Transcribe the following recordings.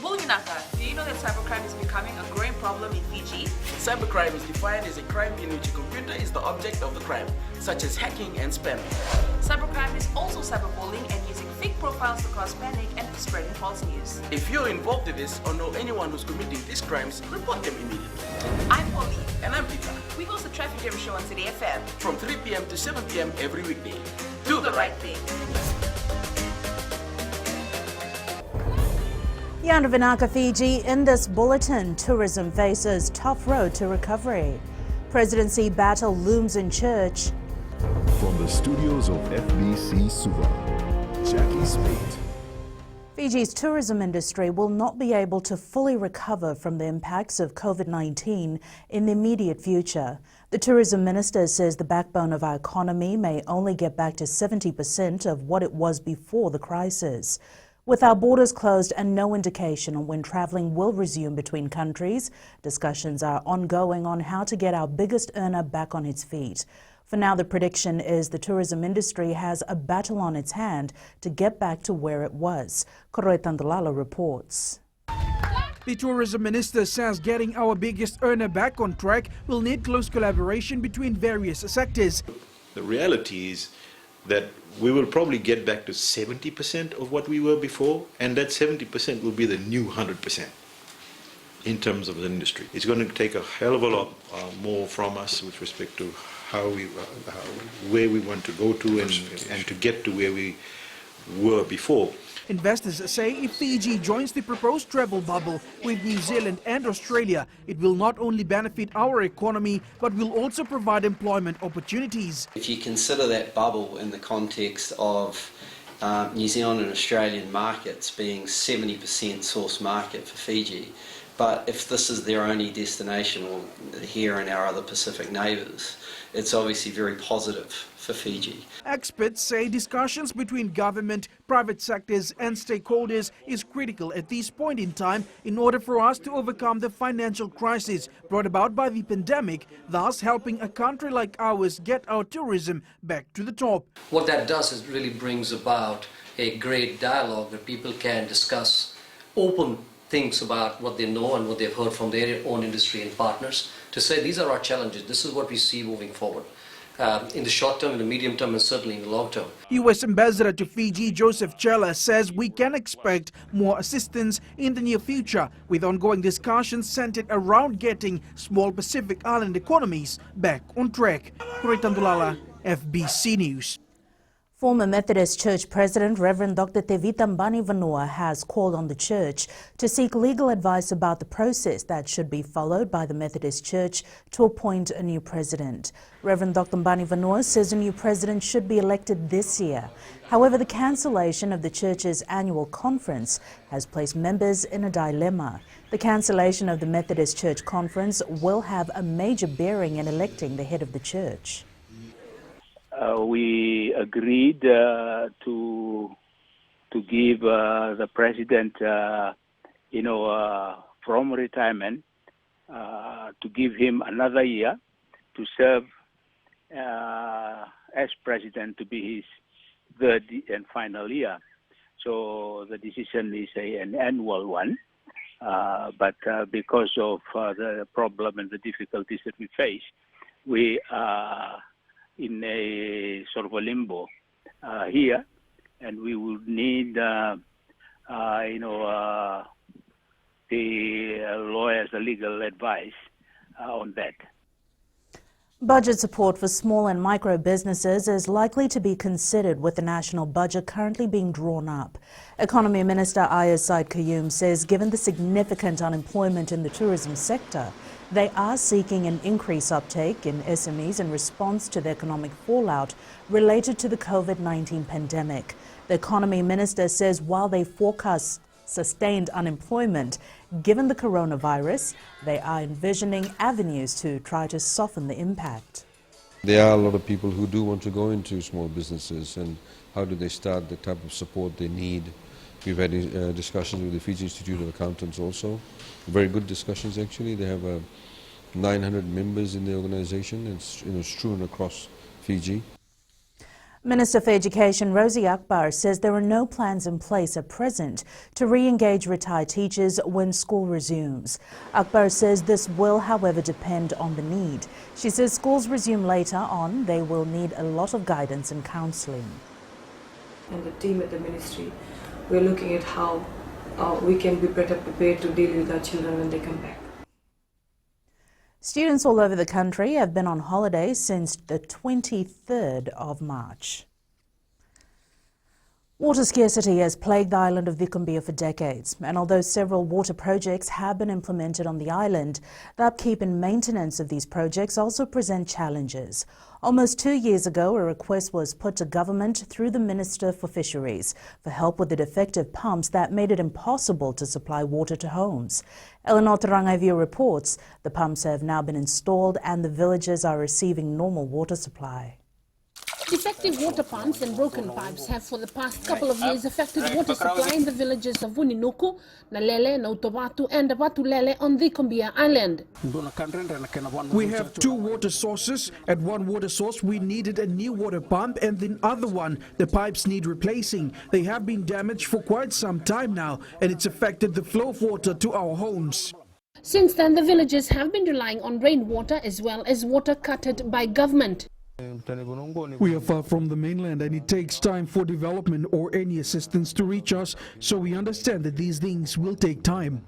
Bulunaka, do you know that cybercrime is becoming a growing problem in Fiji? Cybercrime is defined as a crime in which a computer is the object of the crime, such as hacking and spamming. Cybercrime is also cyberbullying and using fake profiles to cause panic and spreading false news. If you're involved in this or know anyone who's committing these crimes, report them immediately. I'm Polly. And I'm Peter. We host the Traffic Jam Show on City FM. From 3 p.m. to 7 p.m. every weekday. Do the right thing. Yandavanaka, Fiji. In this bulletin, tourism faces tough road to recovery. Presidency battle looms in church. From the studios of FBC Suva, Jackie Spade. Fiji's tourism industry will not be able to fully recover from the impacts of COVID-19 in the immediate future. The tourism minister says the backbone of our economy may only get back to 70% of what it was before the crisis. With our borders closed and no indication on when travelling will resume between countries, discussions are ongoing on how to get our biggest earner back on its feet. For now, the prediction is the tourism industry has a battle on its hand to get back to where it was. Tandalala reports. The tourism minister says getting our biggest earner back on track will need close collaboration between various sectors. The reality is that we will probably get back to 70% of what we were before, and that 70% will be the new 100% in terms of the industry. It's going to take a hell of a lot more from us with respect to where we want to go to and to get to where we were before. Investors say if Fiji joins the proposed travel bubble with New Zealand and Australia, it will not only benefit our economy, but will also provide employment opportunities. If you consider that bubble in the context of New Zealand and Australian markets being 70% source market for Fiji, but if this is their only destination, or here and our other Pacific neighbours, it's obviously very positive for Fiji. Experts say discussions between government, private sectors and stakeholders is critical at this point in time in order for us to overcome the financial crisis brought about by the pandemic, thus helping a country like ours get our tourism back to the top. What that does is really brings about a great dialogue where people can discuss open things about what they know and what they've heard from their own industry and partners to say these are our challenges, this is what we see moving forward. In the short term, in the medium term and certainly in the long term. U.S. Ambassador to Fiji Joseph Chella says we can expect more assistance in the near future with ongoing discussions centered around getting small Pacific Island economies back on track. Tandalala, FBC News. Former Methodist Church President Reverend Dr. Tevita Mbani-Vanua has called on the church to seek legal advice about the process that should be followed by the Methodist Church to appoint a new president. Reverend Dr. Mbani-Vanua says a new president should be elected this year. However, the cancellation of the church's annual conference has placed members in a dilemma. The cancellation of the Methodist Church conference will have a major bearing in electing the head of the church. We agreed to give the president, from retirement, to give him another year to serve as president to be his third and final year. So the decision is an annual one, but because of the problem and the difficulties that we face, we are in a sort of a limbo here, and we would need the lawyers, the legal advice on that. Budget support for small and micro businesses is likely to be considered with the national budget currently being drawn up. Economy Minister Ayaz Said Qayyum says given the significant unemployment in the tourism sector, they are seeking an increased uptake in SMEs in response to the economic fallout related to the COVID-19 pandemic. The Economy Minister says while they forecast sustained unemployment, given the coronavirus, they are envisioning avenues to try to soften the impact. There are a lot of people who do want to go into small businesses, and how do they start, the type of support they need. We've had discussions with the Fiji Institute of Accountants also, very good discussions actually. They have 900 members in the organization. It's strewn across Fiji. Minister for Education Rosie Akbar says there are no plans in place at present to re-engage retired teachers when school resumes. Akbar says this will, however, depend on the need. She says schools resume later on, they will need a lot of guidance and counselling. And the team at the ministry, we're looking at how we can be better prepared to deal with our children when they come back. Students all over the country have been on holiday since the 23rd of March. Water scarcity has plagued the island of Vikumbia for decades, and although several water projects have been implemented on the island, the upkeep and maintenance of these projects also present challenges. Almost 2 years ago, a request was put to government through the Minister for Fisheries for help with the defective pumps that made it impossible to supply water to homes. Eleanor Rangaivu reports the pumps have now been installed and the villages are receiving normal water supply. Defective water pumps and broken pipes have for the past couple of years affected water supply in the villages of Wuninuku, Nalele, Nautobatu and Abatulele on the Vikumbia Island. We have two water sources. At one water source we needed a new water pump, and the other one, the pipes need replacing. They have been damaged for quite some time now, and it's affected the flow of water to our homes. Since then, the villages have been relying on rainwater as well as water cutted by government. We are far from the mainland and it takes time for development or any assistance to reach us, so we understand that these things will take time.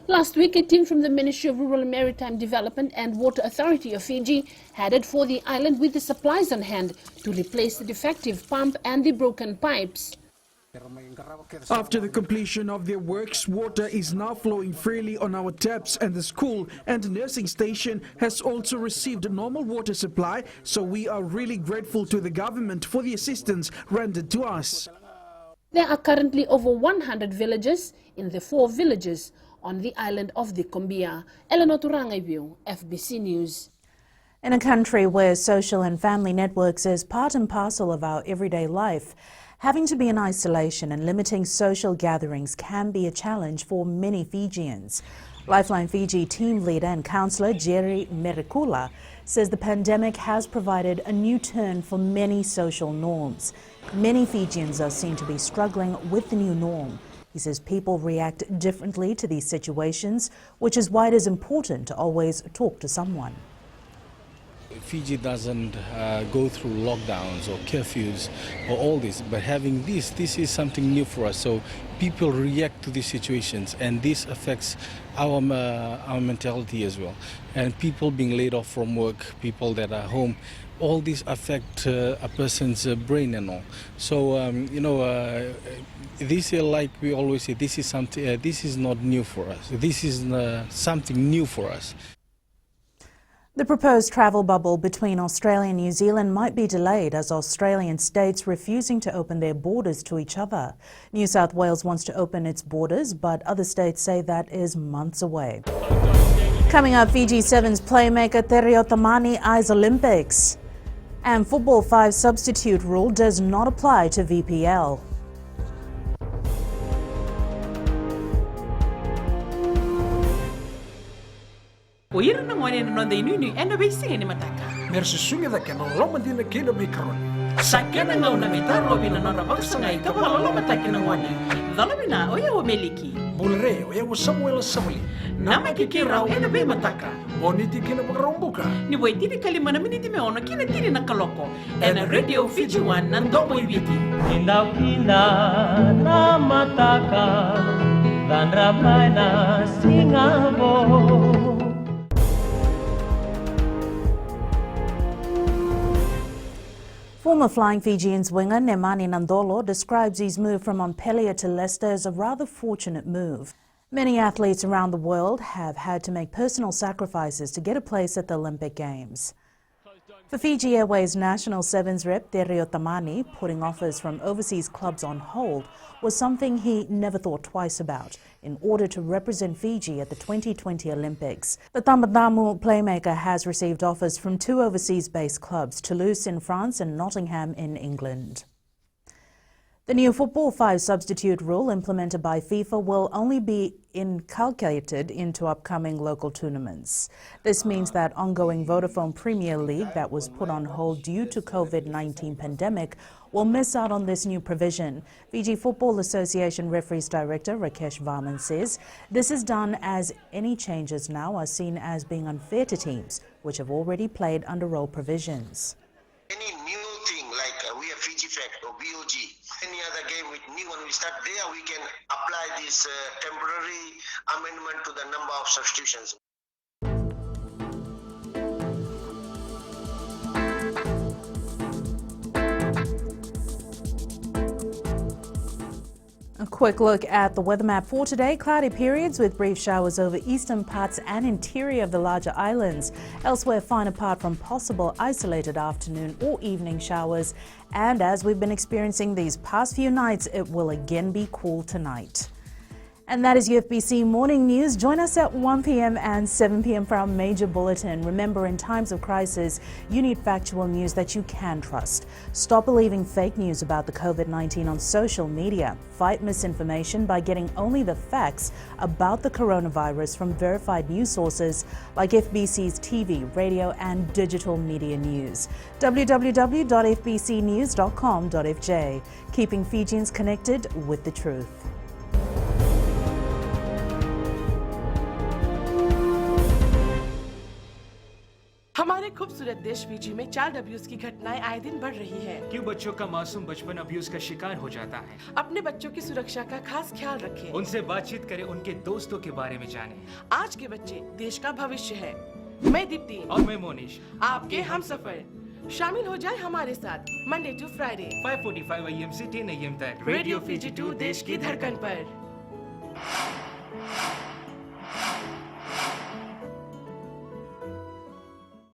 Last week, a team from the Ministry of Rural and Maritime Development and Water Authority of Fiji headed for the island with the supplies on hand to replace the defective pump and the broken pipes. After the completion of their works, water is now flowing freely on our taps, and the school and nursing station has also received normal water supply, so we are really grateful to the government for the assistance rendered to us. There are currently over 100 villages in the 4 villages on the island of the Vikumbia. Eleanor Turangaibu, FBC News. In a country where social and family networks is part and parcel of our everyday life, having to be in isolation and limiting social gatherings can be a challenge for many Fijians. Lifeline Fiji team leader and counsellor Jerry Merikula says the pandemic has provided a new turn for many social norms. Many Fijians are seen to be struggling with the new norm. He says people react differently to these situations, which is why it is important to always talk to someone. Fiji doesn't go through lockdowns or curfews or all this, but having this is something new for us. So people react to these situations, and this affects our mentality as well. And people being laid off from work, people that are home, all these affect a person's brain and all. So this is like we always say, this is something. This is not new for us. This is something new for us. The proposed travel bubble between Australia and New Zealand might be delayed as Australian states refusing to open their borders to each other. New South Wales wants to open its borders, but other states say that is months away. Coming up, Fiji Sevens playmaker Tereo TAMANI'S Olympics. And Football 5 substitute rule does not apply to VPL. Oira na ngone no de nunu ena be singe ni mataka. Mersu sunga da kana loma dina kina mikron. Sakena ngau na mitaro bina na baksa ngai ka wala loma taki na ngone. Dalabina oya o meliki. Bulre oya o Samuel Samuli. Nama kikira ena be mataka. Boniti kina magrombuka. Ni boy tiri kalima na miniti me ona kina tiri na kaloko. Ena Radio Fiji 1 nandomo ibiti. Inda na mataka. Dan ramai na singabo. Former Flying Fijians winger Nemani Nandolo describes his move from Montpellier to Leicester as a rather fortunate move. Many athletes around the world have had to make personal sacrifices to get a place at the Olympic Games. For Fiji Airways National Sevens rep Tereo Tamani, putting offers from overseas clubs on hold was something he never thought twice about in order to represent Fiji at the 2020 Olympics. The Tamadamu playmaker has received offers from 2 overseas-based clubs, Toulouse in France and Nottingham in England. The new Football 5 substitute rule implemented by FIFA will only be inculcated into upcoming local tournaments. This means that ongoing Vodafone Premier League that was put on hold due to COVID-19 pandemic will miss out on this new provision. Fiji Football Association Referees Director Rakesh Varman says this is done as any changes now are seen as being unfair to teams which have already played under role provisions. Any new thing like we have Fiji Fact or BOG, any other game with new one we start there, we can apply this temporary amendment to the number of substitutions. A quick look at the weather map for today. Cloudy periods with brief showers over eastern parts and interior of the larger islands. Elsewhere, fine apart from possible isolated afternoon or evening showers. And as we've been experiencing these past few nights, it will again be cool tonight. And that is UFBC Morning News. Join us at 1 p.m. and 7 p.m. for our major bulletin. Remember, in times of crisis, you need factual news that you can trust. Stop believing fake news about the COVID-19 on social media. Fight misinformation by getting only the facts about the coronavirus from verified news sources like FBC's TV, radio and digital media news. www.fbcnews.com.fj. Keeping Fijians connected with the truth. हमारे खूबसूरत देश Fiji में child abuse की घटनाएं आए दिन बढ़ रही हैं। क्यों बच्चों का मासूम बचपन अब्यूज का शिकार हो जाता है? अपने बच्चों की सुरक्षा का खास ख्याल रखें। उनसे बातचीत करें, उनके दोस्तों के बारे में जानें। आज के बच्चे देश का भविष्य है। मैं दीप्ति और मैं मोनिश, आपके हमसफर। शामिल हो जाए हमारे साथ मंडे टू फ्राइडे 5:45 AM से 10 AM तक रेडियो फिजी 2 देश की धड़कन पर।